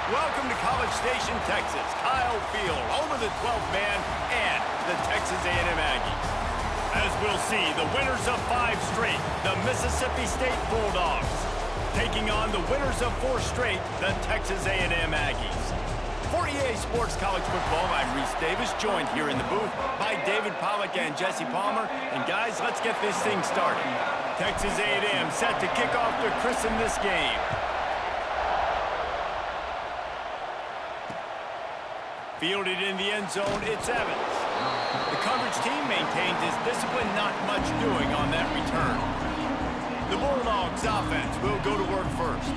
Welcome to College Station, Texas. Kyle Field, home of the 12th man and the Texas A&M Aggies. As we'll see, the winners of 5 straight, the Mississippi State Bulldogs, taking on the winners of 4 straight, the Texas A&M Aggies. For EA Sports College Football, I'm Reese Davis, joined here in the booth by David Pollack and Jesse Palmer. And guys, let's get this thing started. Texas A&M set to kick off to christen this game. Fielded in the end zone, it's Evans. The coverage team maintains its discipline, not much doing on that return. The Bulldogs offense will go to work first.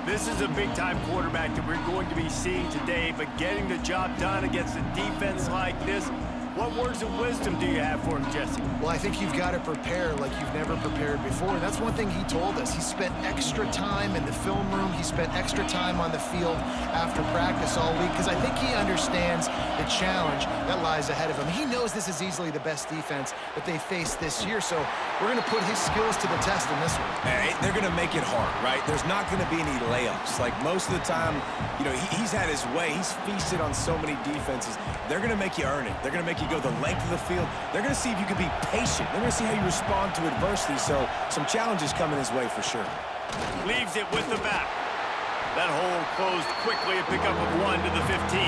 This is a big-time quarterback that we're going to be seeing today, but getting the job done against a defense like this, what words of wisdom do you have for him, Jesse? Well, I think you've got to prepare like you've never prepared before. And that's one thing he told us. He spent extra time in the film room. He spent extra time on the field after practice all week because I think he understands the challenge that lies ahead of him. He knows this is easily the best defense that they face this year, so we're going to put his skills to the test in this one. Hey, they're going to make it hard, right? There's not going to be any layups. Like most of the time, you know, he's had his way. He's feasted on so many defenses. They're going to make you earn it. They're going to make you go the length of the field. They're going to see if you can be patient. They're going to see how you respond to adversity. So some challenges coming his way for sure. Leaves it with the back. That hole closed quickly, a pickup of 1 to the 15.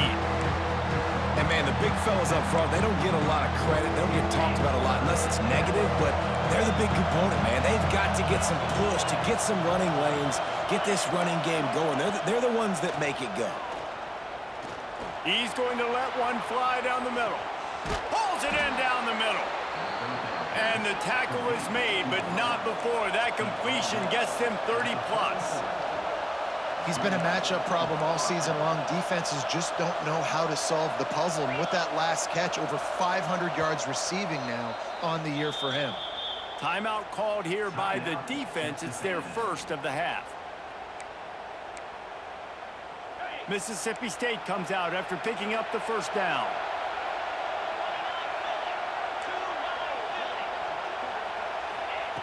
And man, the big fellas up front, they don't get a lot of credit. They don't get talked about a lot unless it's negative, but they're the big component, man. They've got to get some push, to get some running lanes, get this running game going. They're the ones that make it go. He's going to let one fly down the middle. Pulls it in down the middle. And the tackle is made, but not before that completion gets him 30-plus. He's been a matchup problem all season long. Defenses just don't know how to solve the puzzle. And with that last catch, over 500 yards receiving now on the year for him. Timeout called here by the defense. It's their first of the half. Mississippi State comes out after picking up the first down.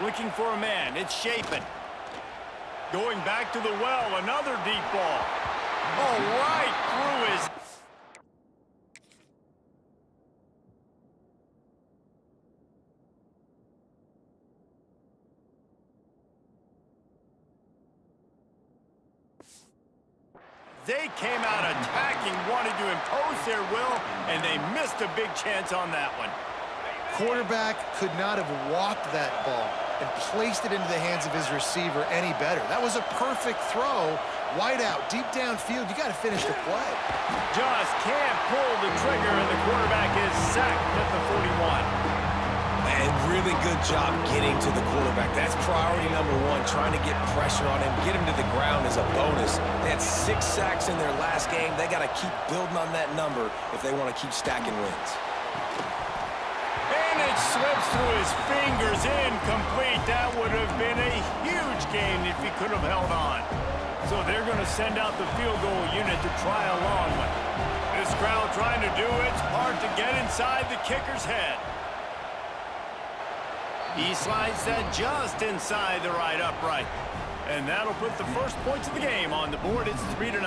Looking for a man, it's Shapen. Going back to the well, another deep ball. Oh, right through his... They came out attacking, wanted to impose their will, and they missed a big chance on that one. Quarterback could not have walked that ball and placed it into the hands of his receiver any better. That was a perfect throw. Wide out, deep downfield. You got to finish the play. Just can't pull the trigger, and the quarterback is sacked at the 41. And really good job getting to the quarterback. That's priority number 1, trying to get pressure on him, get him to the ground as a bonus. They had 6 sacks in their last game. They got to keep building on that number if they want to keep stacking wins. And it slips through his fingers, incomplete. That would have been a huge gain if he could have held on. So they're going to send out the field goal unit to try a long one. This crowd trying to do its part to get inside the kicker's head. He slides that just inside the right upright. And that'll put the first points of the game on the board. It's 3-0.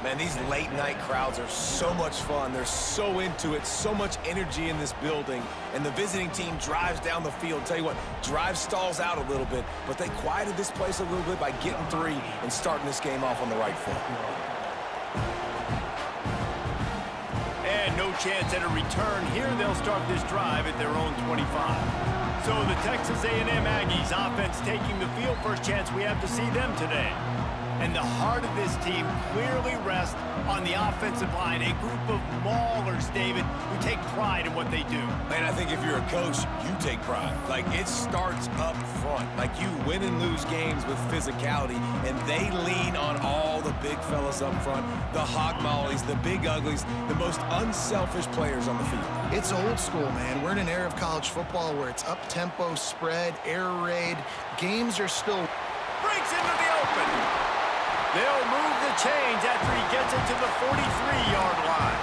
Man, these late-night crowds are so much fun. They're so into it, so much energy in this building. And the visiting team drives down the field. Tell you what, drive stalls out a little bit, but they quieted this place a little bit by getting 3 and starting this game off on the right foot. And no chance at a return here. They'll start this drive at their own 25. So the Texas A&M Aggies offense taking the field. First chance we have to see them today. And the heart of this team clearly rests on the offensive line. A group of maulers, David, who take pride in what they do. Man, I think if you're a coach, you take pride. Like, it starts up front. Like, you win and lose games with physicality, and they lean on all the big fellas up front, the hog mollies, the big uglies, the most unselfish players on the field. It's old school, man. We're in an era of college football where it's up-tempo, spread, air raid. Games are still... Breaks into the open. They'll move the chains after he gets it to the 43-yard line.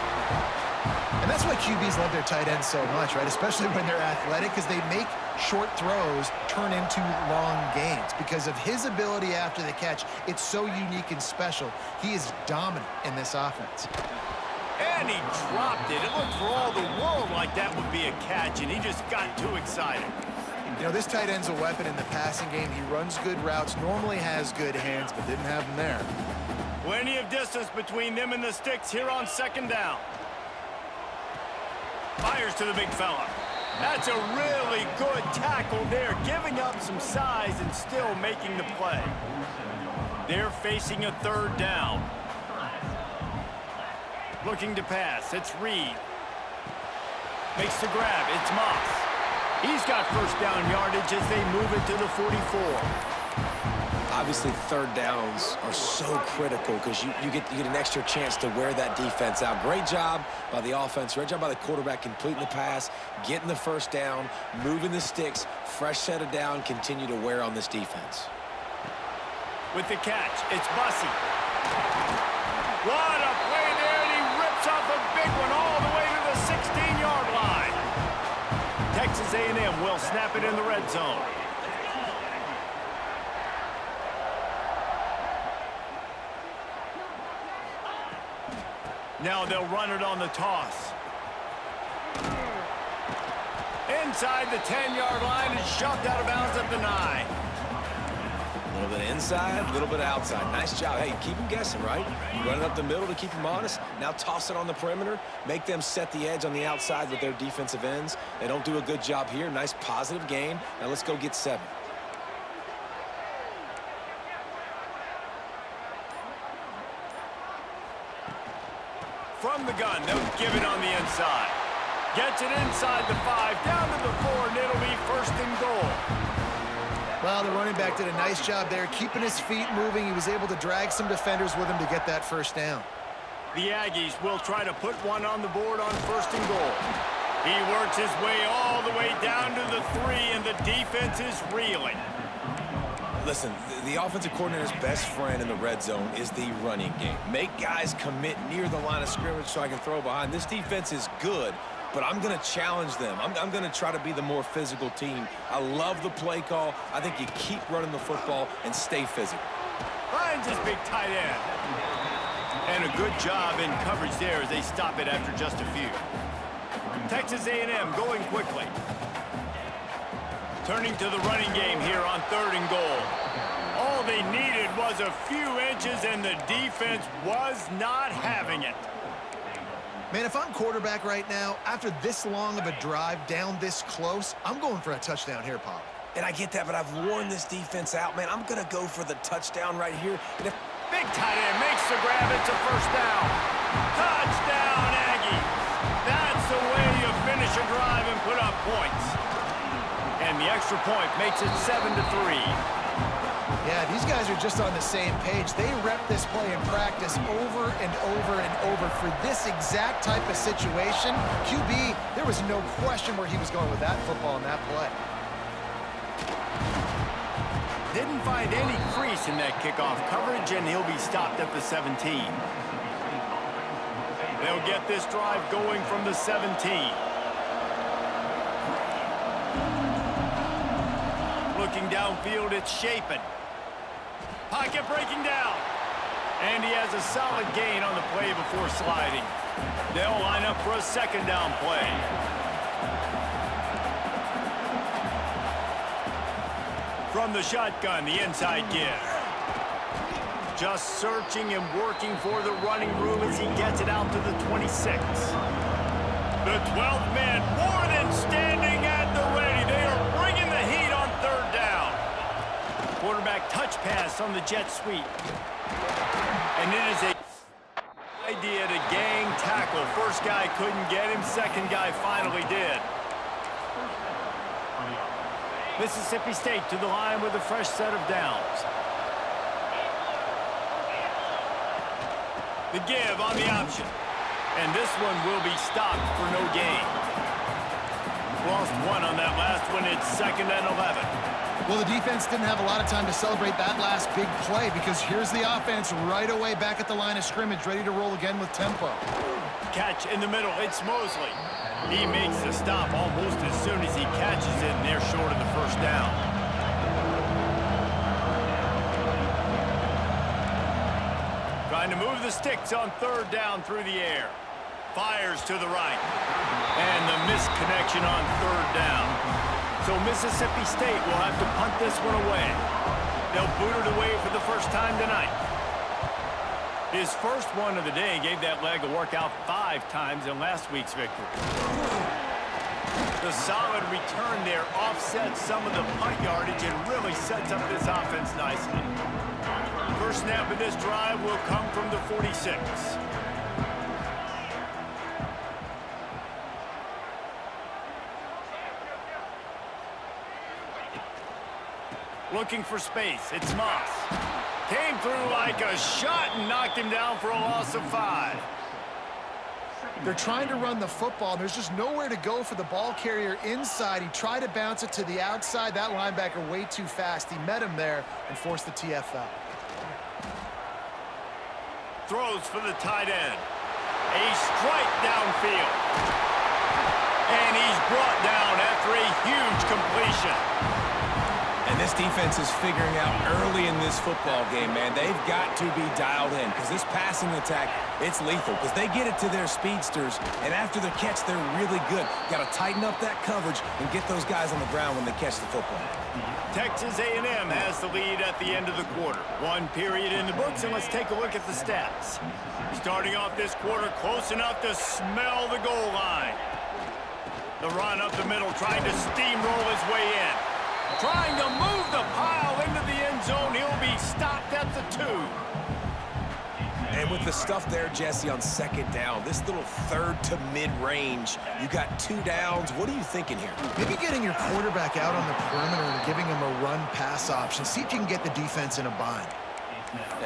And that's why QBs love their tight ends so much, right? Especially when they're athletic, because they make short throws turn into long gains. Because of his ability after the catch, it's so unique and special. He is dominant in this offense. And he dropped it. It looked for all the world like that would be a catch, and he just got too excited. You know, this tight end's a weapon in the passing game. He runs good routes, normally has good hands, but didn't have them there. Plenty of distance between them and the sticks here on second down. Fires to the big fella. That's a really good tackle there, giving up some size and still making the play. They're facing a third down. Looking to pass. It's Reed. Makes the grab. It's Moss. He's got first down yardage as they move it to the 44. Obviously, third downs are so critical because you get an extra chance to wear that defense out. Great job by the offense. Great job by the quarterback completing the pass, getting the first down, moving the sticks, fresh set of down, continue to wear on this defense. With the catch, it's Bussey. What a play there, and he rips off a big one all the way to the 16-yard line. Texas A&M will snap it in the red zone. Now they'll run it on the toss. Inside the 10-yard line, is shoved out of bounds at the 9. A little bit inside, a little bit outside. Nice job. Hey, keep them guessing, right? You run it up the middle to keep them honest. Now toss it on the perimeter. Make them set the edge on the outside with their defensive ends. They don't do a good job here. Nice positive gain. Now let's go get 7. From the gun, they'll give it on the inside. Gets it inside the 5, down to the 4, and it'll be first and goal. Well, the running back did a nice job there, keeping his feet moving. He was able to drag some defenders with him to get that first down. The Aggies will try to put one on the board on first and goal. He works his way all the way down to the 3, and the defense is reeling. Listen, the offensive coordinator's best friend in the red zone is the running game. Make guys commit near the line of scrimmage so I can throw behind. This defense is good, but I'm going to challenge them. I'm going to try to be the more physical team. I love the play call. I think you keep running the football and stay physical. Finds his big tight end. And a good job in coverage there as they stop it after just a few. Texas A&M going quickly. Turning to the running game here on third and goal. All they needed was a few inches, and the defense was not having it. Man, if I'm quarterback right now, after this long of a drive down this close, I'm going for a touchdown here, Paul. And I get that, but I've worn this defense out, man. I'm going to go for the touchdown right here. And if big tight end makes the grab. It's a first down. Touchdown, Aggies. That's the way you finish a drive and put up points. And the extra point makes it 7-3. Yeah, these guys are just on the same page. They rep this play in practice over and over and over for this exact type of situation. QB, there was no question where he was going with that football in that play. Didn't find any crease in that kickoff coverage, and he'll be stopped at the 17. They'll get this drive going from the 17. Looking downfield, it's Shapen. Pocket breaking down. And he has a solid gain on the play before sliding. They'll line up for a second down play. From the shotgun, the inside give. Just searching and working for the running room as he gets it out to the 26. The 12th man more than standing at the ready. They are bringing the heat on third down. Quarterback touch pass on the jet sweep. And it is a idea to gang tackle. First guy couldn't get him. Second guy finally did. Mississippi State to the line with a fresh set of downs. The give on the option. And this one will be stopped for no gain. Lost one on that last one. It's 2nd and 11. Well, the defense didn't have a lot of time to celebrate that last big play because here's the offense right away back at the line of scrimmage, ready to roll again with tempo. Catch in the middle. It's Mosley. He makes the stop almost as soon as he catches it, and they're short of the first down. Trying to move the sticks on third down through the air. Fires to the right. And the misconnection on third down. So Mississippi State will have to punt this one away. They'll boot it away for the first time tonight. His first one of the day gave that leg a workout 5 times in last week's victory. The solid return there offsets some of the punt yardage and really sets up this offense nicely. First snap of this drive will come from the 46. Looking for space. It's Moss. Came through like a shot and knocked him down for a loss of 5. They're trying to run the football. There's just nowhere to go for the ball carrier inside. He tried to bounce it to the outside. That linebacker way too fast. He met him there and forced the TFL. Throws for the tight end. A strike downfield. And he's brought down after a huge completion. And this defense is figuring out early in this football game, man. They've got to be dialed in because this passing attack, it's lethal because they get it to their speedsters, and after the catch, they're really good. Got to tighten up that coverage and get those guys on the ground when they catch the football. Texas A&M has the lead at the end of the quarter. 1 period in the books, and let's take a look at the stats. Starting off this quarter, close enough to smell the goal line. The run up the middle, trying to steamroll his way in. Trying to move the pile into the end zone. He'll be stopped at the 2. And with the stuff there, Jesse, on second down, this little third to mid-range, you got 2 downs. What are you thinking here? Maybe getting your quarterback out on the perimeter and giving him a run-pass option. See if you can get the defense in a bind.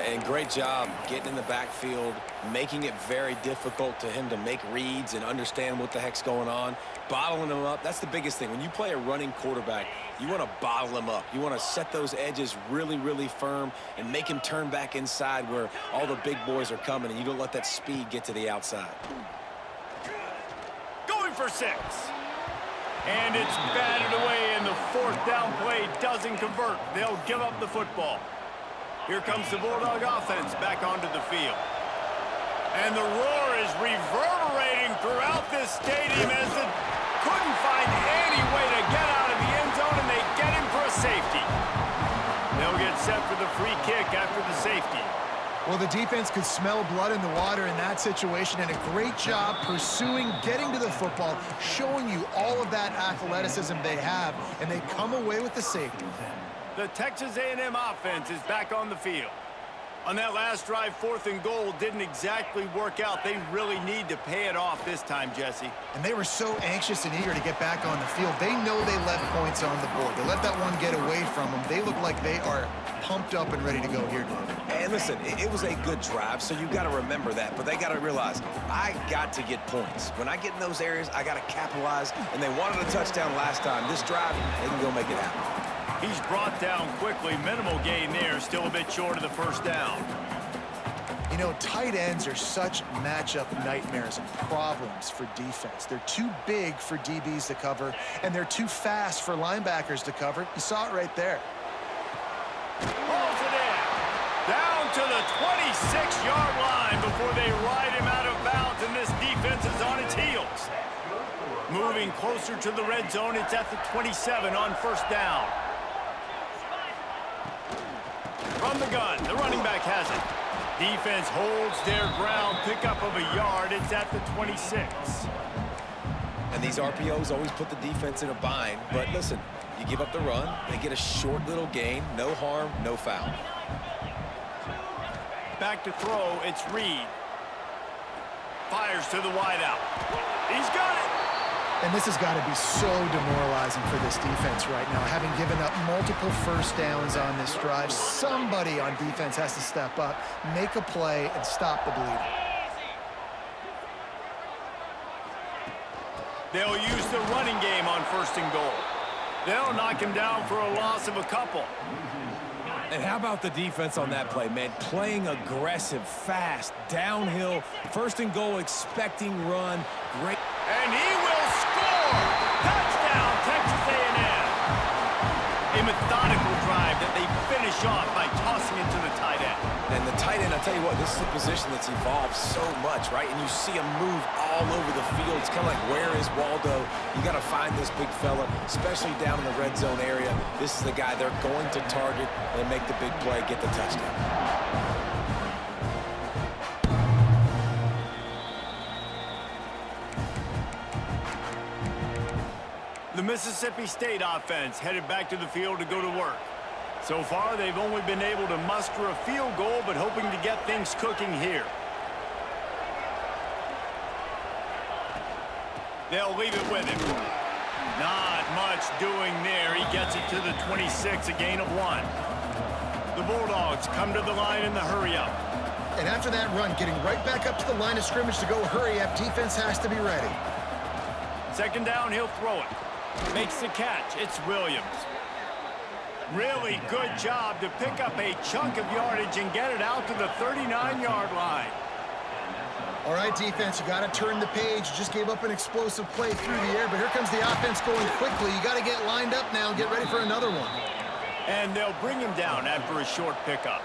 And great job getting in the backfield, making it very difficult to him to make reads and understand what the heck's going on. Bottling him up, that's the biggest thing. When you play a running quarterback, you want to bottle him up. You want to set those edges really, really firm and make him turn back inside where all the big boys are coming, and you don't let that speed get to the outside. Going for 6. And it's batted away, and the 4th down play doesn't convert. They'll give up the football. Here comes the Bulldog offense back onto the field. And the roar is reverberating throughout this stadium as it couldn't find any way to get out of the end zone, and they get him for a safety. They'll get set for the free kick after the safety. Well, the defense could smell blood in the water in that situation, and a great job pursuing, getting to the football, showing you all of that athleticism they have, and they come away with the safety. The Texas A&M offense is back on the field. On that last drive, 4th and goal didn't exactly work out. They really need to pay it off this time, Jesse. And they were so anxious and eager to get back on the field. They know they left points on the board. They let that one get away from them. They look like they are pumped up and ready to go here, David. And listen, it was a good drive, so you got to remember that. But they got to realize, I got to get points. When I get in those areas, I got to capitalize. And they wanted a touchdown last time. This drive, they can go make it happen. He's brought down quickly. Minimal gain there. Still a bit short of the first down. You know, tight ends are such matchup nightmares and problems for defense. They're too big for DBs to cover, and they're too fast for linebackers to cover. You saw it right there. Pulls it in. Down to the 26-yard line before they ride him out of bounds, and this defense is on its heels. Moving closer to the red zone, it's at the 27 on first down. From the gun, the running back has it. Defense holds their ground, pickup of a yard. It's at the 26. And these RPOs always put the defense in a bind. But listen, you give up the run, they get a short little gain, no harm, no foul. Back to throw, it's Reed. Fires to the wideout. He's got it. And this has got to be so demoralizing for this defense right now. Having given up multiple first downs on this drive, somebody on defense has to step up, make a play, and stop the bleeding. They'll use the running game on first and goal. They'll knock him down for a loss of a couple. And how about the defense on that play, man? Playing aggressive, fast, downhill, first and goal, expecting run. Great. And he will score! Touchdown, Texas A&M! A methodical drive that they finish off by tossing it to the tight end. And the tight end, I'll tell you what, this is a position that's evolved so much, right? And you see him move all over the field. It's kind of like, where is Waldo? You got to find this big fella, especially down in the red zone area. This is the guy they're going to target and make the big play, get the touchdown. The Mississippi State offense headed back to the field to go to work. So far, they've only been able to muster a field goal, but hoping to get things cooking here. They'll leave it with him. Not much doing there. He gets it to the 26, a gain of 1. The Bulldogs come to the line in the hurry-up. And after that run, getting right back up to the line of scrimmage to go hurry-up, defense has to be ready. Second down, he'll throw it. Makes the catch. It's Williams. Really good job to pick up a chunk of yardage and get it out to the 39-yard line. All right, defense, you got to turn the page. You just gave up an explosive play through the air, but here comes the offense going quickly. You got to get lined up now and get ready for another one. And they'll bring him down after a short pickup.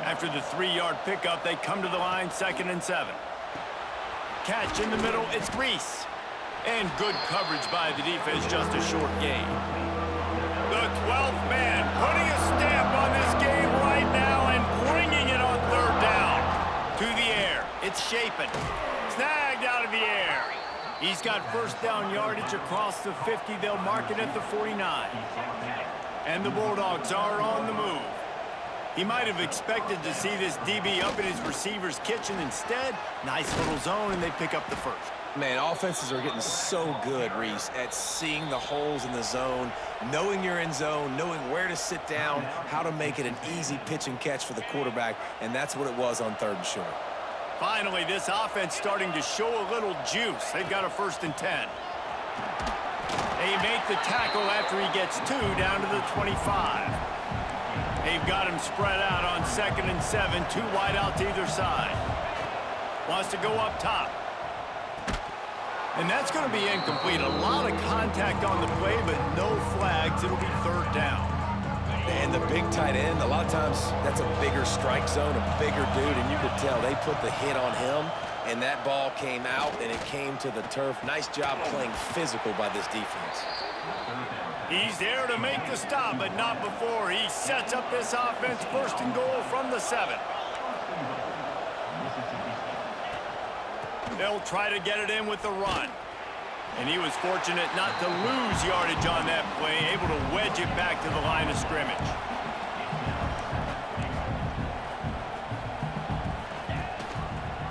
After the 3-yard pickup, they come to the line, 2nd and 7. Catch in the middle, it's Reese. And good coverage by the defense, just a short gain. The 12th man putting a stamp on this game right now and bringing it on 3rd down. To the air, it's Shapen. Snagged out of the air. He's got first down yardage across the 50. They'll mark it at the 49. And the Bulldogs are on the move. He might have expected to see this DB up in his receiver's kitchen. Instead, nice little zone, and they pick up the first. Man, offenses are getting so good, Reese, at seeing the holes in the zone, knowing you're in zone, knowing where to sit down, how to make it an easy pitch and catch for the quarterback, and that's what it was on 3rd and short. Finally, this offense starting to show a little juice. They've got a 1st and 10. They make the tackle after he gets 2 down to the 25. They've got him spread out on 2nd and 7, 2 wide out to either side. Wants to go up top. And that's going to be incomplete. A lot of contact on the play, but no flags. It'll be 3rd down. And the big tight end, a lot of times that's a bigger strike zone, a bigger dude, and you could tell they put the hit on him, and that ball came out, and it came to the turf. Nice job playing physical by this defense. He's there to make the stop, but not before. He sets up this offense, 1st and goal from the 7. They'll try to get it in with the run. And he was fortunate not to lose yardage on that play, able to wedge it back to the line of scrimmage.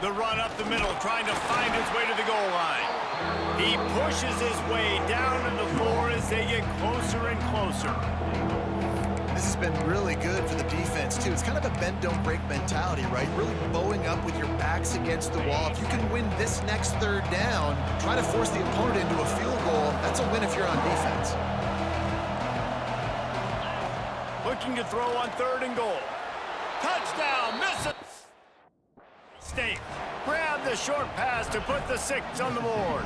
The run up the middle, trying to find his way to the goal line. He pushes his way down to the floor as they get closer and closer. This has been really good for the defense, too. It's kind of a bend-don't-break mentality, right? Really bowing up with your backs against the wall. If you can win this next 3rd down, try to force the opponent into a field goal, that's a win if you're on defense. Looking to throw on 3rd and goal. Touchdown, Mississippi State. Grab the short pass to put the 6 on the board.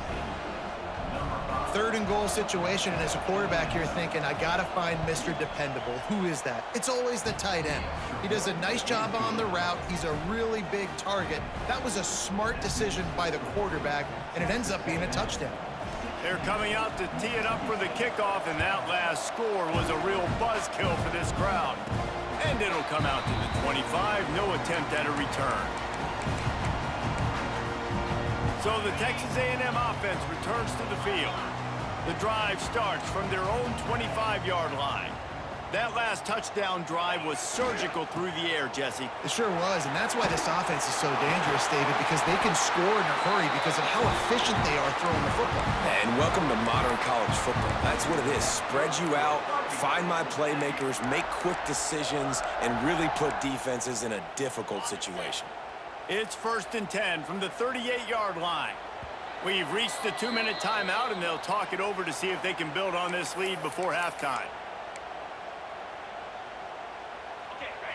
3rd and goal situation, and as a quarterback, you're thinking, I got to find Mr. Dependable. Who is that? It's always the tight end. He does a nice job on the route. He's a really big target. That was a smart decision by the quarterback, and it ends up being a touchdown. They're coming out to tee it up for the kickoff, and that last score was a real buzzkill for this crowd. And it'll come out to the 25. No attempt at a return. So the Texas A&M offense returns to the field. The drive starts from their own 25-yard line. That last touchdown drive was surgical through the air, Jesse. It sure was, and that's why this offense is so dangerous, David, because they can score in a hurry because of how efficient they are throwing the football. And welcome to modern college football. That's what it is. Spread you out, find my playmakers, make quick decisions, and really put defenses in a difficult situation. It's 1st and 10 from the 38-yard line. We've reached the 2-minute timeout, and they'll talk it over to see if they can build on this lead before halftime.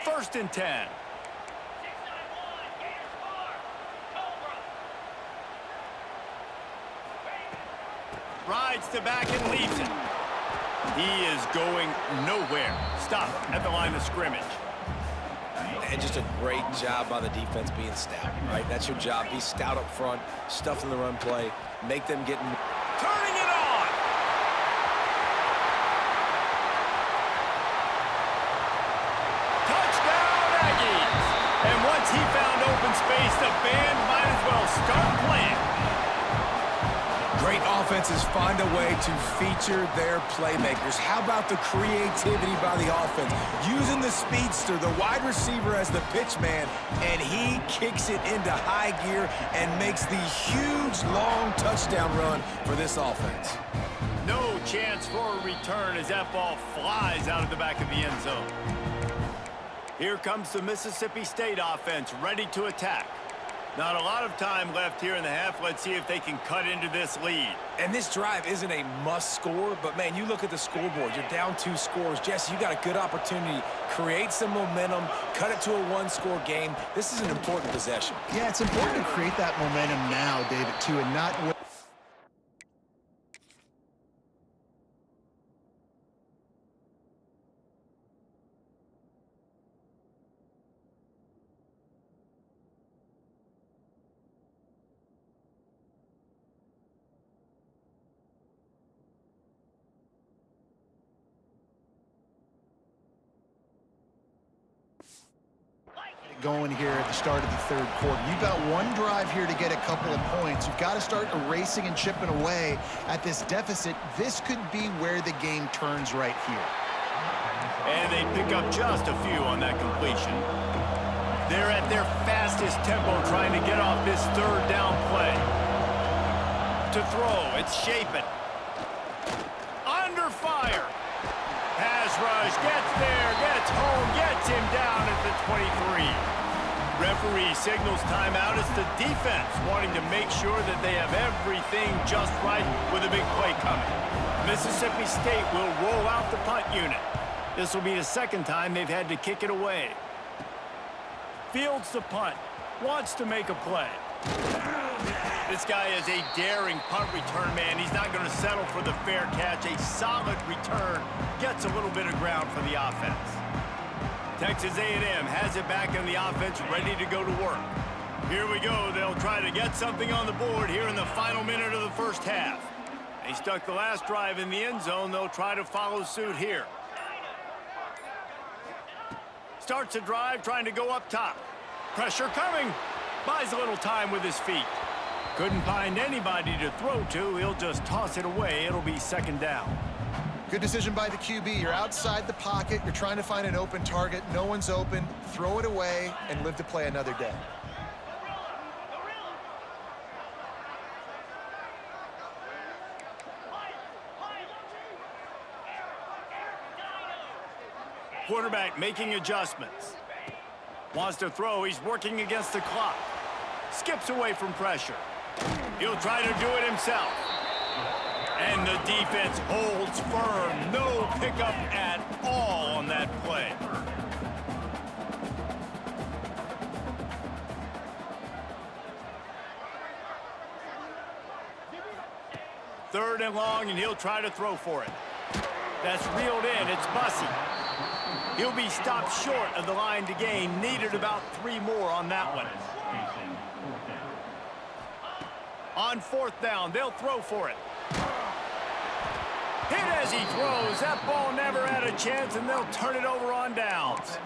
1st and 10. Rides to back and leaves it. He is going nowhere. Stop at the line of scrimmage. And just a great job by the defense being stout, right? That's your job. Be stout up front, stuff in the run play, make them get... Turning it on! Touchdown, Aggies! And once he found open space, the band might as well start playing. Great offenses find a way to feature their playmakers. How about the creativity by the offense? Using the speedster, the wide receiver as the pitch man, and he kicks it into high gear and makes the huge, long touchdown run for this offense. No chance for a return as that ball flies out of the back of the end zone. Here comes the Mississippi State offense, ready to attack. Not a lot of time left here in the half. Let's see if they can cut into this lead. And this drive isn't a must score, but man, you look at the scoreboard. You're down 2 scores. Jesse, you got a good opportunity. Create some momentum, cut it to a 1-score game. This is an important possession. Yeah, it's important to create that momentum now, David, too, and not... going here at the start of the 3rd quarter. You've got one drive here to get a couple of points. You've got to start erasing and chipping away at this deficit. This could be where the game turns right here. And they pick up just a few on that completion. They're at their fastest tempo trying to get off this 3rd down play. To throw, it's Shapen. Under fire. Pass rush, gets there, gets home, gets him down at the 23. Referee signals timeout. It's the defense wanting to make sure that they have everything just right with a big play coming. Mississippi State will roll out the punt unit. This will be the 2nd time they've had to kick it away. Fields the punt, wants to make a play. This guy is a daring punt return man. He's not going to settle for the fair catch. A solid return gets a little bit of ground for the offense. Texas A&M has it back in the offense, ready to go to work. Here we go. They'll try to get something on the board here in the final minute of the 1st half. They stuck the last drive in the end zone. They'll try to follow suit here. Starts a drive, trying to go up top. Pressure coming. Buys a little time with his feet. Couldn't find anybody to throw to. He'll just toss it away. It'll be 2nd down. Good decision by the QB. You're outside the pocket. You're trying to find an open target. No one's open. Throw it away and live to play another day. Quarterback making adjustments. Wants to throw. He's working against the clock. Skips away from pressure. He'll try to do it himself. And the defense holds firm. No pickup at all on that play. Third and long, and he'll try to throw for it. That's reeled in. It's Bussey. He'll be stopped short of the line to gain. Needed about 3 more on that one. On 4th down, they'll throw for it. Hit as he throws. That ball never had a chance, and they'll turn it over on downs.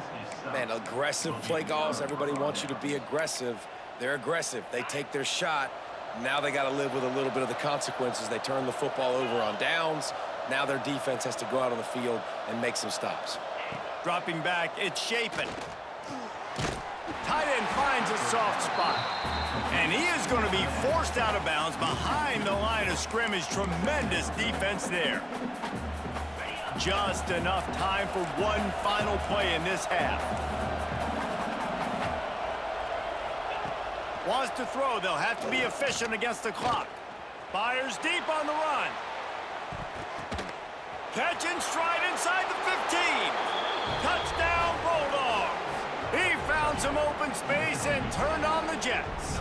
Man, aggressive play calls. Everybody wants you to be aggressive. They're aggressive. They take their shot. Now they got to live with a little bit of the consequences. They turn the football over on downs. Now their defense has to go out on the field and make some stops. Dropping back, it's Shapen. Tight end finds a soft spot. And he is going to be forced out of bounds behind the line of scrimmage. Tremendous defense there. Just enough time for one final play in this half. Wants to throw. They'll have to be efficient against the clock. Fires deep on the run. Catch and stride inside the 15. Touchdown, Bulldogs. He found some open space and turned on the Jets.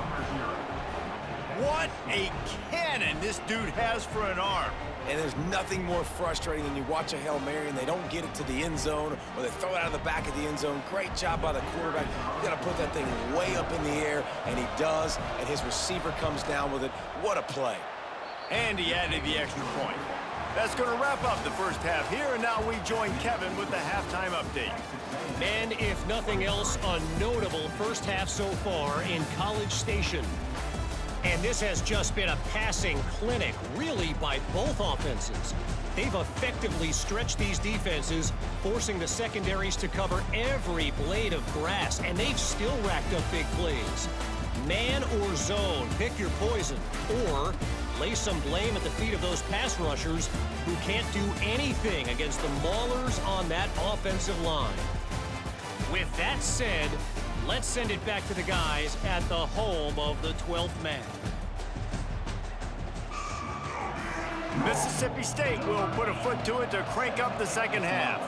What a cannon this dude has for an arm. And there's nothing more frustrating than you watch a Hail Mary and they don't get it to the end zone or they throw it out of the back of the end zone. Great job by the quarterback. You got to put that thing way up in the air, and he does, and his receiver comes down with it. What a play. And he added the extra point. That's going to wrap up the first half here, and now we join Kevin with the halftime update. And if nothing else, a notable first half so far in College Station. And this has just been a passing clinic, really, by both offenses. They've effectively stretched these defenses, forcing the secondaries to cover every blade of grass, and they've still racked up big plays. Man or zone, pick your poison, or lay some blame at the feet of those pass rushers who can't do anything against the maulers on that offensive line. With that said, let's send it back to the guys at the home of the 12th man. Mississippi State will put a foot to it to crank up the second half.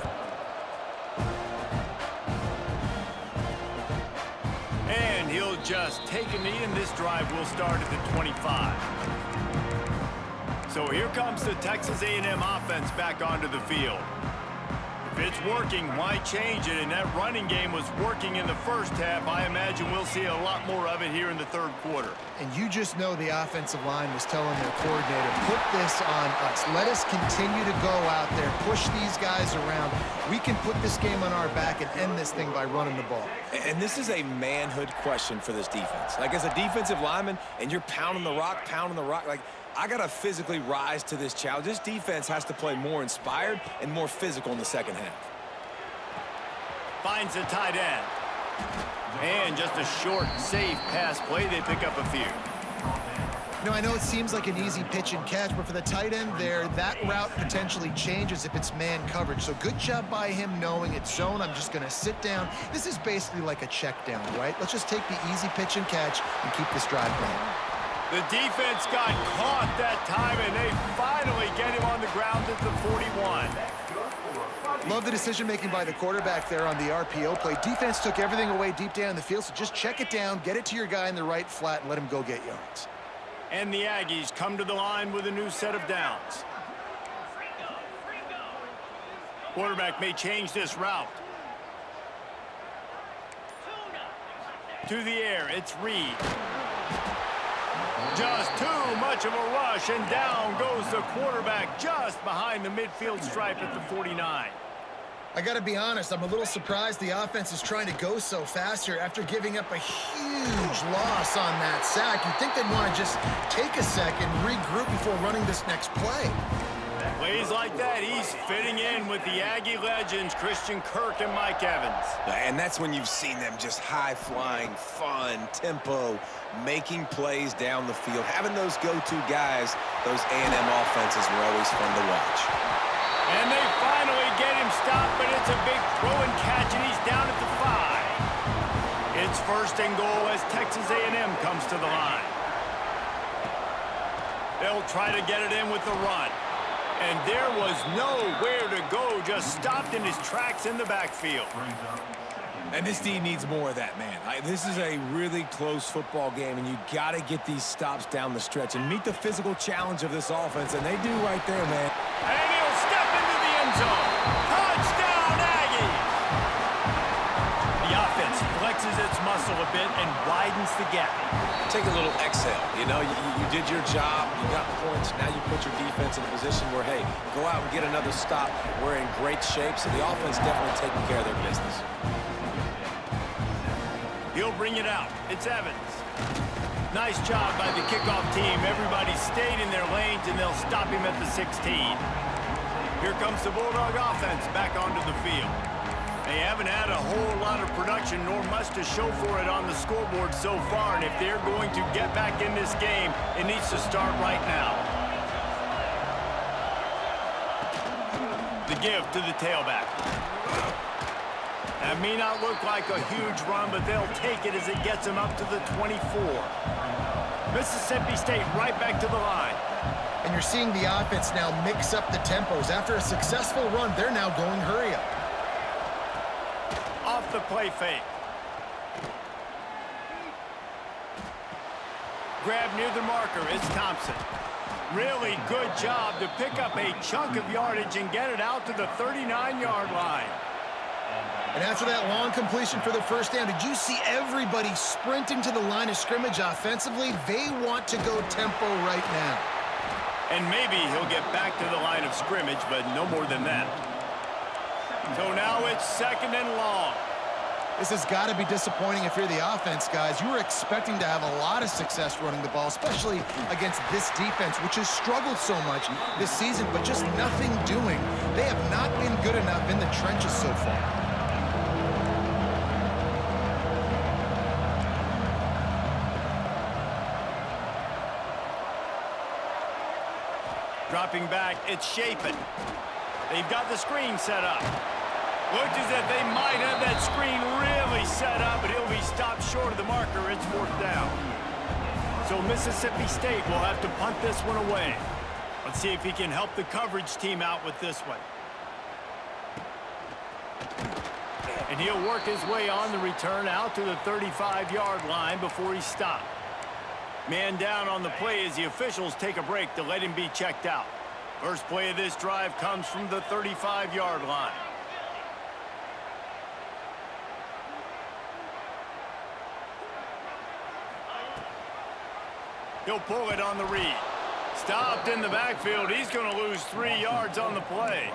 And he'll just take a knee, and this drive will start at the 25. So here comes the Texas A&M offense back onto the field. If it's working, why change it? And that running game was working in the first half. I imagine we'll see a lot more of it here in the third quarter. And you just know the offensive line was telling their coordinator, put this on us. Let us continue to go out there, push these guys around. We can put this game on our back and end this thing by running the ball. And this is a manhood question for this defense. Like, as a defensive lineman, and you're pounding the rock, like, I got to physically rise to this challenge. This defense has to play more inspired and more physical in the second half. Finds the tight end. And just a short, safe pass play. They pick up a few. You know, I know it seems like an easy pitch and catch, but for the tight end there, that route potentially changes if it's man coverage. So good job by him knowing it's zone. I'm just going to sit down. This is basically like a check down, right? Let's just take the easy pitch and catch and keep this drive going. The defense got caught that time, and they finally get him on the ground at the 41. Love the decision-making by the quarterback there on the RPO play. Defense took everything away deep down the field, so just check it down, get it to your guy in the right flat, and let him go get yards. And the Aggies come to the line with a new set of downs. Quarterback may change this route. To the air, it's Reed. Just too much of a rush, and down goes the quarterback just behind the midfield stripe at the 49. I got to be honest, I'm a little surprised the offense is trying to go so fast here after giving up a huge loss on that sack. You'd think they'd want to just take a second, regroup before running this next play. Plays like that, he's fitting in with the Aggie legends, Christian Kirk and Mike Evans. And that's when you've seen them just high-flying, fun, tempo, making plays down the field. Having those go-to guys, those A&M offenses were always fun to watch. And they finally get him stopped, but it's a big throw and catch, and he's down at the 5. It's first and goal as Texas A&M comes to the line. They'll try to get it in with the run. And there was nowhere to go, just stopped in his tracks in the backfield. And this D needs more of that, man. This is a really close football game, and you got to get these stops down the stretch and meet the physical challenge of this offense, and they do right there, man. And he'll step into the end zone. Touchdown, Aggies! The offense flexes its muscle a bit and widens the gap. Take a little exhale. You know, you did your job. You got points. Now you put your defense in a position where, hey, go out and get another stop. We're in great shape, so the offense definitely taking care of their business. He'll bring it out. It's Evans. Nice job by the kickoff team. Everybody stayed in their lanes, and they'll stop him at the 16. Here comes the Bulldog offense back onto the field. They haven't had a whole lot of production, nor much to show for it on the scoreboard so far, and if they're going to get back in this game, it needs to start right now. The give to the tailback. That may not look like a huge run, but they'll take it as it gets them up to the 24. Mississippi State right back to the line. And you're seeing the offense now mix up the tempos. After a successful run, they're now going hurry up. Off the play fake. Grab near the marker is Thompson. Really good job to pick up a chunk of yardage and get it out to the 39-yard line. And after that long completion for the first down, did you see everybody sprinting to the line of scrimmage offensively? They want to go tempo right now. And maybe he'll get back to the line of scrimmage, but no more than that. So now it's 2nd and long. This has got to be disappointing if you're the offense, guys. You were expecting to have a lot of success running the ball, especially against this defense, which has struggled so much this season, but just nothing doing. They have not been good enough in the trenches so far. Dropping back, it's Shapen. They've got the screen set up. Looks as if they might have that screen really set up, but he'll be stopped short of the marker. It's 4th down. So Mississippi State will have to punt this one away. Let's see if he can help the coverage team out with this one. And he'll work his way on the return out to the 35-yard line before he's stopped. Man down on the play as the officials take a break to let him be checked out. First play of this drive comes from the 35-yard line. He'll pull it on the read. Stopped in the backfield. He's going to lose 3 yards on the play.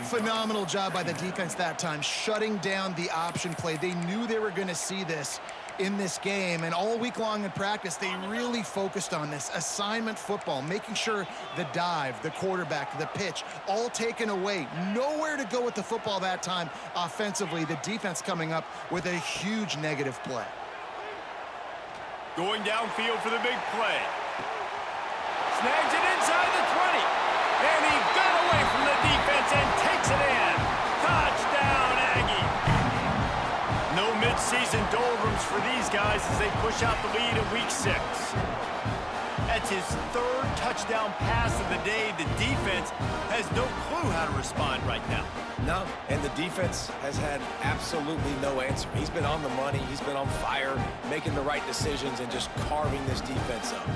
Phenomenal job by the defense that time, shutting down the option play. They knew they were going to see this in this game, and all week long in practice, they really focused on this assignment football, making sure the dive, the quarterback, the pitch, all taken away. Nowhere to go with the football that time offensively. The defense coming up with a huge negative play. Going downfield for the big play. Snags it inside the 20. And he got away from the defense and takes it in. Touchdown, Aggie. No midseason doldrums for these guys as they push out the lead in week 6. That's his 3rd touchdown pass of the day. The defense has no clue how to respond right now. No, and the defense has had absolutely no answer. He's been on the money. He's been on fire, making the right decisions and just carving this defense up.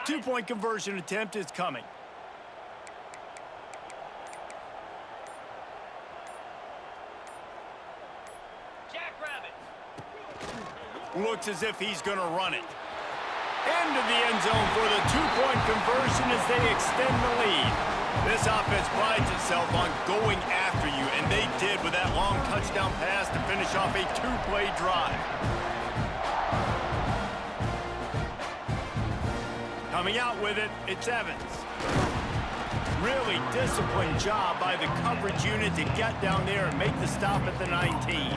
Two-point conversion attempt is coming. Looks as if he's going to run it. Into the end zone for the two-point conversion as they extend the lead. This offense prides itself on going after you, and they did with that long touchdown pass to finish off a two-play drive. Coming out with it, it's Evans. Really disciplined job by the coverage unit to get down there and make the stop at the 19.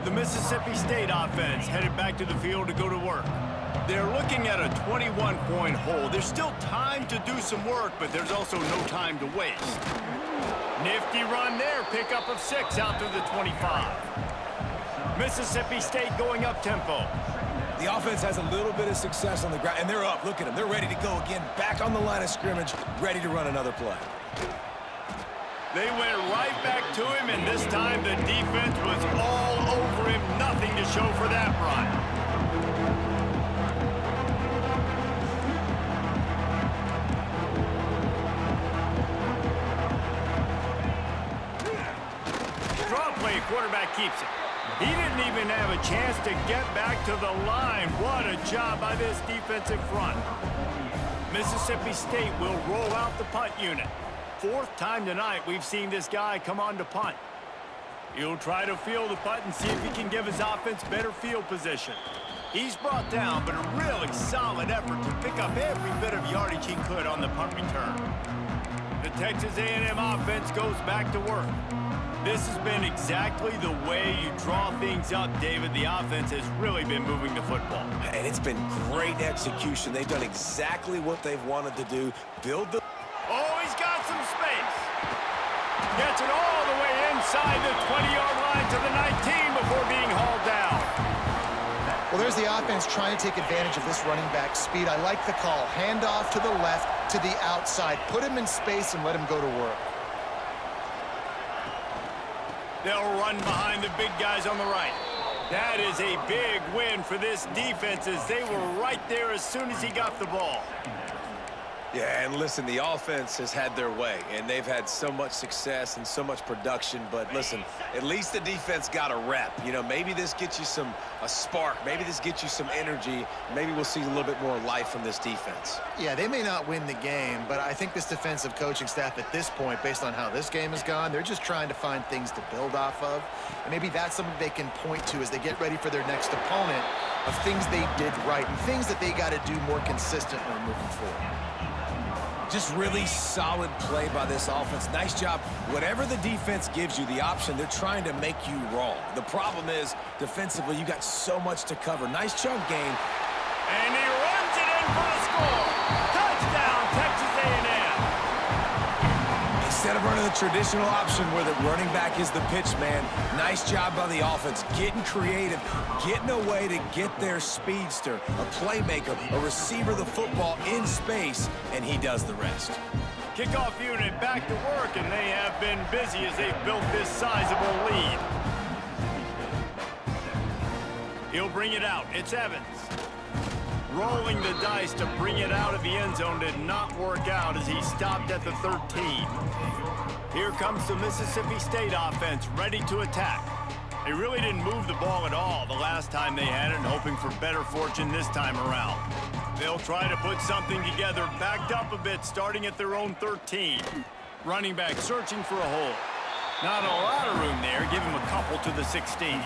The Mississippi State offense headed back to the field to go to work. They're looking at a 21-point hole. There's still time to do some work, but there's also no time to waste. Nifty run there, pickup of 6 out to the 25. Mississippi State going up-tempo. The offense has a little bit of success on the ground, and they're up. Look at them. They're ready to go again, back on the line of scrimmage, ready to run another play. They went right back to him, and this time the defense was all over him. Nothing to show for that run. Draw play quarterback keeps it. He didn't even have a chance to get back to the line. What a job by this defensive front. Mississippi State will roll out the punt unit. Fourth time tonight we've seen this guy come on to punt. He'll try to field the punt and see if he can give his offense better field position. He's brought down, but a really solid effort to pick up every bit of yardage he could on the punt return. The Texas A&M offense goes back to work. This has been exactly the way you draw things up, David. The offense has really been moving the football. And it's been great execution. They've done exactly what they've wanted to do. Build the... Oh, he's got some space. Gets it all the way inside the 20-yard line to the 19 before being hauled down. Well, there's the offense trying to take advantage of this running back speed. I like the call. Hand off to the left, to the outside. Put him in space and let him go to work. They'll run behind the big guys on the right. That is a big win for this defense as they were right there as soon as he got the ball. Yeah, and listen, the offense has had their way, and they've had so much success and so much production. But listen, at least the defense got a rep. You know, maybe this gets you a spark. Maybe this gets you some energy. Maybe we'll see a little bit more life from this defense. Yeah, they may not win the game, but I think this defensive coaching staff at this point, based on how this game has gone, they're just trying to find things to build off of. And maybe that's something they can point to as they get ready for their next opponent of things they did right and things that they got to do more consistently moving forward. Just really solid play by this offense. Nice job. Whatever the defense gives you the option, they're trying to make you wrong. The problem is, defensively, you got so much to cover. Nice chunk game. And he runs it in for the score. Touchdown, Texas A&M. Instead of running the traditional option where the running back is the pitch man, nice job by the offense. Getting creative, getting a way to get their speedster, a playmaker, a receiver the football in space, and he does the rest. Kickoff unit back to work, and they have been busy as they've built this sizable lead. He'll bring it out. It's Evans. Rolling the dice to bring it out of the end zone did not work out as he stopped at the 13. Here comes the Mississippi State offense ready to attack. They really didn't move the ball at all the last time they had it, and hoping for better fortune this time around. They'll try to put something together, backed up a bit, starting at their own 13. Running back searching for a hole. Not a lot of room there. Give him a couple to the 16.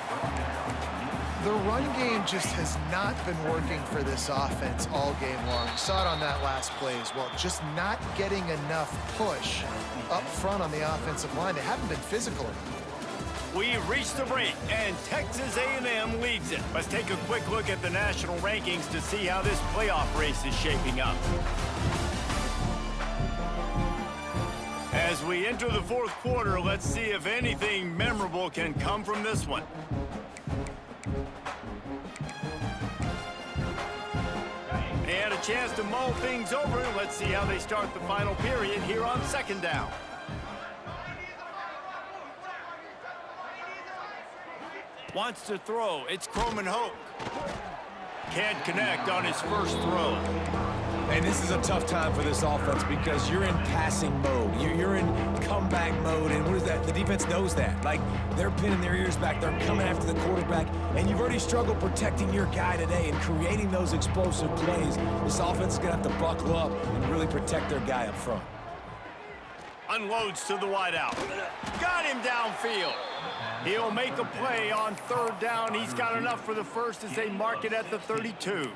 The run game just has not been working for this offense all game long. You saw it on that last play as well. Just not getting enough push up front on the offensive line. They haven't been physical enough. We've reached the break, and Texas A&M leads it. Let's take a quick look at the national rankings to see how this playoff race is shaping up. As we enter the fourth quarter, let's see if anything memorable can come from this one. They had a chance to mull things over. Let's see how they start the final period here on second down. Wants to throw. It's Croman Hoke. Can't connect on his first throw. And this is a tough time for this offense because you're in passing mode. You're in comeback mode, and what is that? The defense knows that. Like, they're pinning their ears back. They're coming after the quarterback, and you've already struggled protecting your guy today and creating those explosive plays. This offense is going to have to buckle up and really protect their guy up front. Unloads to the wideout. Got him downfield. He'll make a play on third down. He's got enough for the first as they mark it at the 32.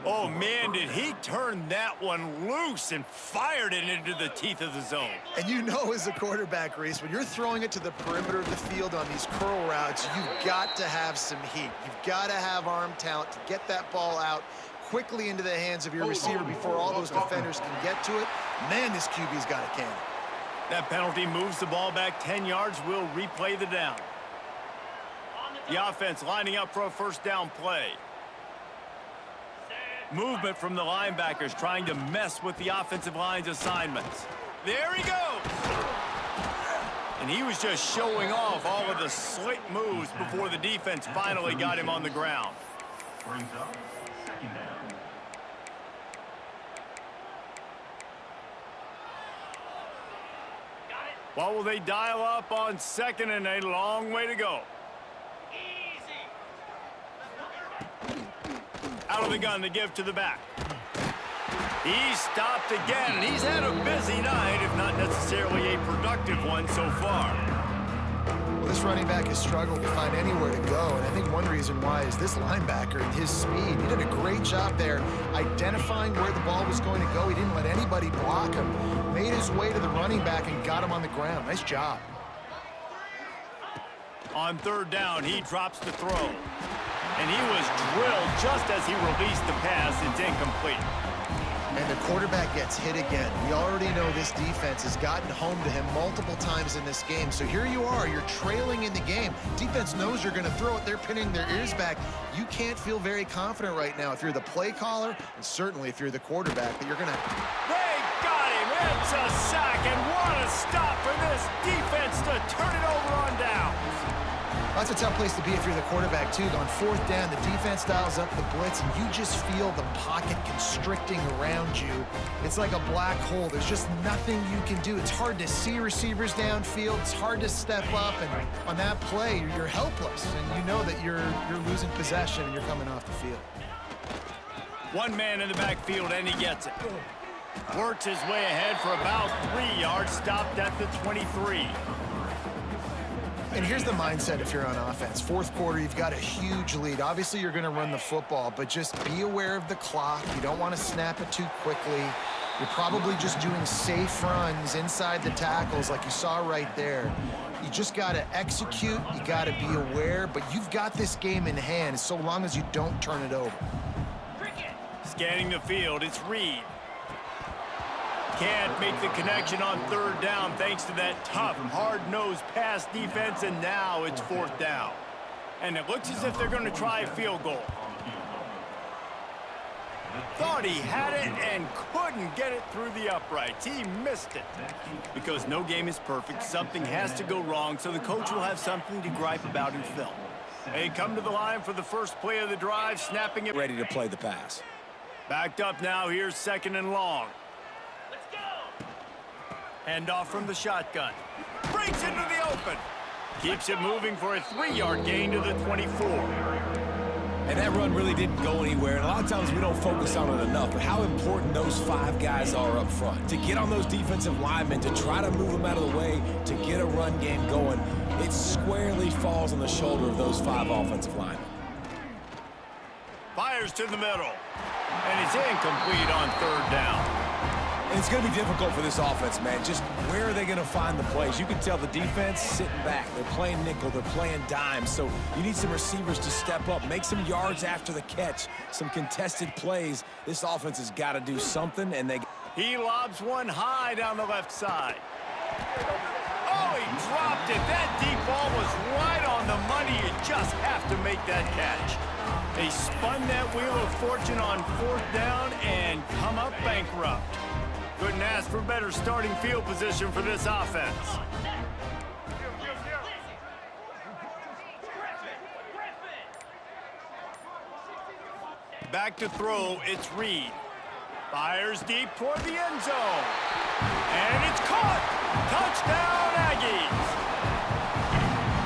Oh, man, did he turn that one loose and fired it into the teeth of the zone. And you know as a quarterback, Reese, when you're throwing it to the perimeter of the field on these curl routes, you've got to have some heat. You've got to have arm talent to get that ball out quickly into the hands of your receiver before all those defenders can get to it. Man, this QB's got a cannon. That penalty moves the ball back 10 yards. We'll replay the down. The offense lining up for a first down play. Movement from the linebackers trying to mess with the offensive line's assignments. There he goes. And he was just showing off all of the slick moves before the defense finally got him on the ground. Brings up second down. What will they dial up on second and a long way to go? Out of the gun to give to the back. He's stopped again. He's had a busy night, if not necessarily a productive one so far. Well, this running back has struggled to find anywhere to go, and I think one reason why is this linebacker and his speed. He did a great job there identifying where the ball was going to go. He didn't let anybody block him. Made his way to the running back and got him on the ground. Nice job. On third down, he drops the throw. And he was drilled just as he released the pass. It's incomplete. And the quarterback gets hit again. We already know this defense has gotten home to him multiple times in this game. So here you are, you're trailing in the game. Defense knows you're going to throw it. They're pinning their ears back. You can't feel very confident right now if you're the play caller, and certainly if you're the quarterback, that you're going to... They got him. It's a sack, and what a stop for this defense to turn it over on downs. That's a tough place to be if you're the quarterback, too. On fourth down, the defense dials up the blitz, and you just feel the pocket constricting around you. It's like a black hole. There's just nothing you can do. It's hard to see receivers downfield. It's hard to step up, and on that play, you're helpless, and you know that you're losing possession and you're coming off the field. One man in the backfield, and he gets it. Works his way ahead for about 3 yards, stopped at the 23. And here's the mindset if you're on offense. Fourth quarter, you've got a huge lead. Obviously, you're going to run the football, but just be aware of the clock. You don't want to snap it too quickly. You're probably just doing safe runs inside the tackles like you saw right there. You just got to execute. You got to be aware, but you've got this game in hand so long as you don't turn it over. Scanning the field, it's Reed. Can't make the connection on third down thanks to that tough, hard-nosed pass defense, and now it's fourth down. And it looks as if they're going to try a field goal. Thought he had it and couldn't get it through the uprights. He missed it. Because no game is perfect, something has to go wrong, so the coach will have something to gripe about in film. They come to the line for the first play of the drive, snapping it. Ready to play the pass. Backed up now, here's second and long. Hand off from the shotgun. Breaks into the open. Keeps it moving for a 3-yard gain to the 24. And that run really didn't go anywhere. And a lot of times we don't focus on it enough, but how important those 5 guys are up front. To get on those defensive linemen, to try to move them out of the way, to get a run game going, it squarely falls on the shoulder of those 5 offensive linemen. Fires to the middle. And it's incomplete on third down. And it's going to be difficult for this offense, man. Just where are they going to find the plays? You can tell the defense sitting back. They're playing nickel. They're playing dime. So you need some receivers to step up, make some yards after the catch, some contested plays. This offense has got to do something, and they... He lobs one high down the left side. Oh, he dropped it. That deep ball was right on the money. You just have to make that catch. They spun that wheel of fortune on fourth down and come up bankrupt. Couldn't ask for better starting field position for this offense. Back to throw, it's Reed. Fires deep toward the end zone. And it's caught! Touchdown, Aggies!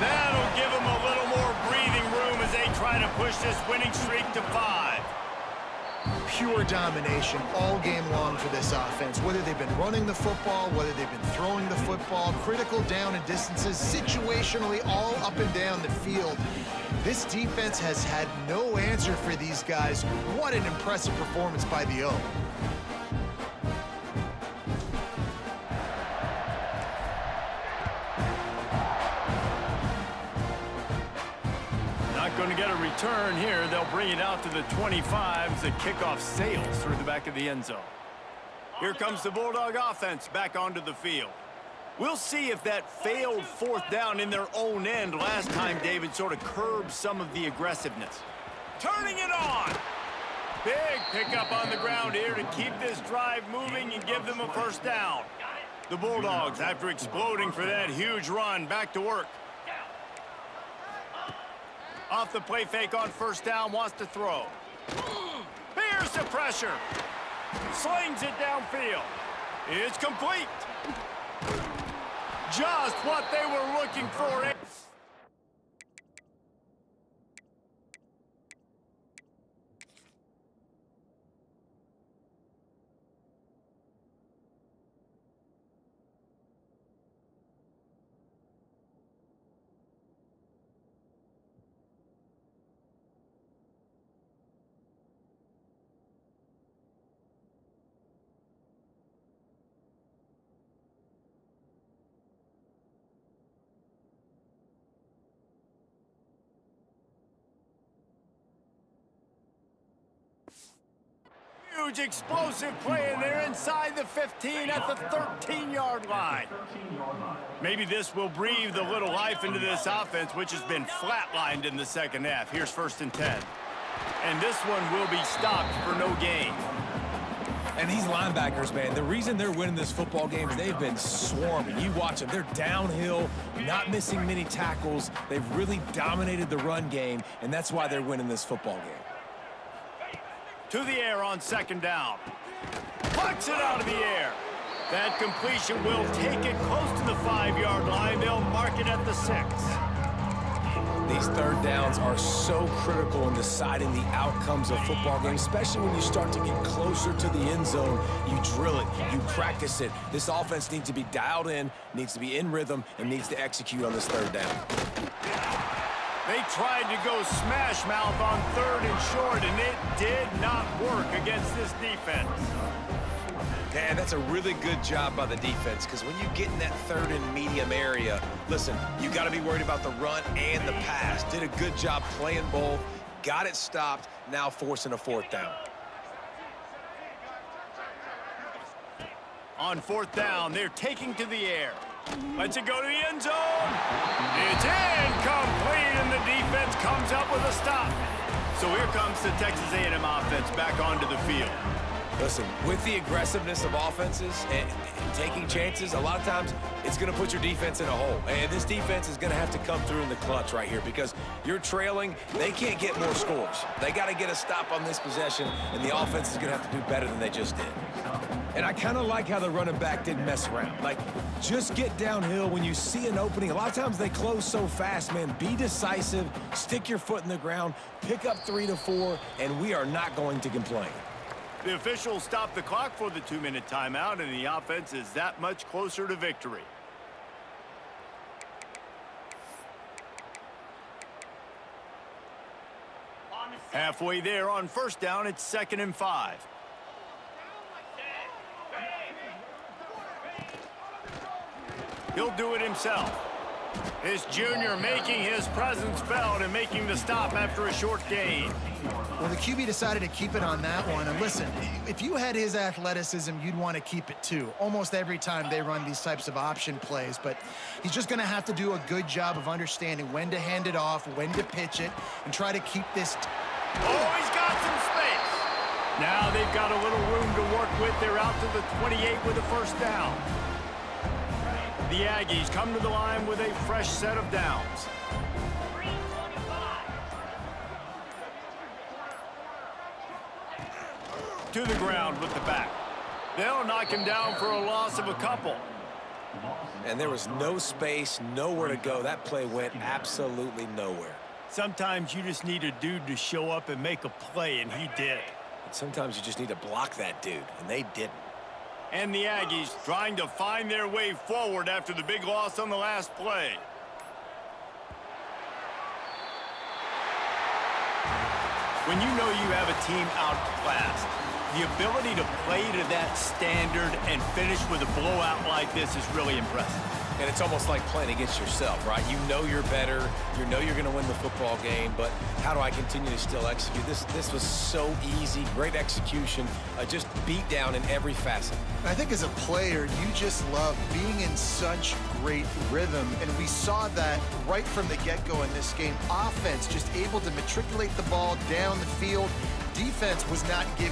That'll give them a little more breathing room as they try to push this winning streak to 5. Pure domination all game long for this offense. Whether they've been running the football, whether they've been throwing the football, critical down and distances, situationally all up and down the field. This defense has had no answer for these guys. What an impressive performance by the O. Not going to get a return here. They'll bring it out to the 25 as the kickoff sails through the back of the end zone. Here comes the Bulldog offense back onto the field. We'll see if that failed fourth down in their own end last time, David, sort of curbed some of the aggressiveness. Turning it on. Big pickup on the ground here to keep this drive moving and give them a first down. The Bulldogs, after exploding for that huge run, back to work. Off the play fake on first down, wants to throw. Here's the pressure. Slings it downfield. It's complete. Just what they were looking for. Huge explosive play, and they're inside the 15 at the 13-yard line. Maybe this will breathe a little life into this offense, which has been flatlined in the second half. Here's 1st and 10. And this one will be stopped for no gain. And these linebackers, man, the reason they're winning this football game is they've been swarming. You watch them. They're downhill, not missing many tackles. They've really dominated the run game, and that's why they're winning this football game. To the air on 2nd down. Plucks it out of the air. That completion will take it close to the 5-yard line. They'll mark it at the 6. These 3rd downs are so critical in deciding the outcomes of football games, especially when you start to get closer to the end zone. You drill it, you practice it. This offense needs to be dialed in, needs to be in rhythm, and needs to execute on this 3rd down. They tried to go smash mouth on 3rd and short, and it did not work against this defense. Man, that's a really good job by the defense, because when you get in that 3rd and medium area, listen, you got to be worried about the run and the pass. Did a good job playing both, got it stopped, now forcing a 4th down. On 4th down, they're taking to the air. Lets it go to the end zone. It's incomplete, and the defense comes up with a stop. So here comes the Texas A&M offense back onto the field. Listen, with the aggressiveness of offenses and taking chances, a lot of times it's going to put your defense in a hole. And this defense is going to have to come through in the clutch right here because you're trailing. They can't get more scores. They got to get a stop on this possession, and the offense is going to have to do better than they just did. And I kind of like how the running back didn't mess around. Like, just get downhill when you see an opening. A lot of times they close so fast, man. Be decisive, stick your foot in the ground, pick up 3 to 4, and we are not going to complain. The officials stop the clock for the 2-minute timeout, and the offense is that much closer to victory. Halfway there on 1st down, it's 2nd and 5. He'll do it himself. This junior making his presence felt and making the stop after a short gain. Well, the QB decided to keep it on that one. And listen, if you had his athleticism, you'd want to keep it too. Almost every time they run these types of option plays. But he's just going to have to do a good job of understanding when to hand it off, when to pitch it, and try to keep this. Oh, he's got some space. Now they've got a little room to work with. They're out to the 28 with a 1st down. The Aggies come to the line with a fresh set of downs. To the ground with the back. They'll knock him down for a loss of a couple. And there was no space, nowhere to go. That play went absolutely nowhere. Sometimes you just need a dude to show up and make a play, and he did. And sometimes you just need to block that dude, and they didn't. And the Aggies trying to find their way forward after the big loss on the last play. When you know you have a team outclassed, the ability to play to that standard and finish with a blowout like this is really impressive. And it's almost like playing against yourself, right? You know you're better. You know you're going to win the football game, but how do I continue to still execute? This was so easy, great execution, just beat down in every facet. I think as a player, you just love being in such great rhythm, and we saw that right from the get-go in this game. Offense just able to matriculate the ball down the field. Defense was not giving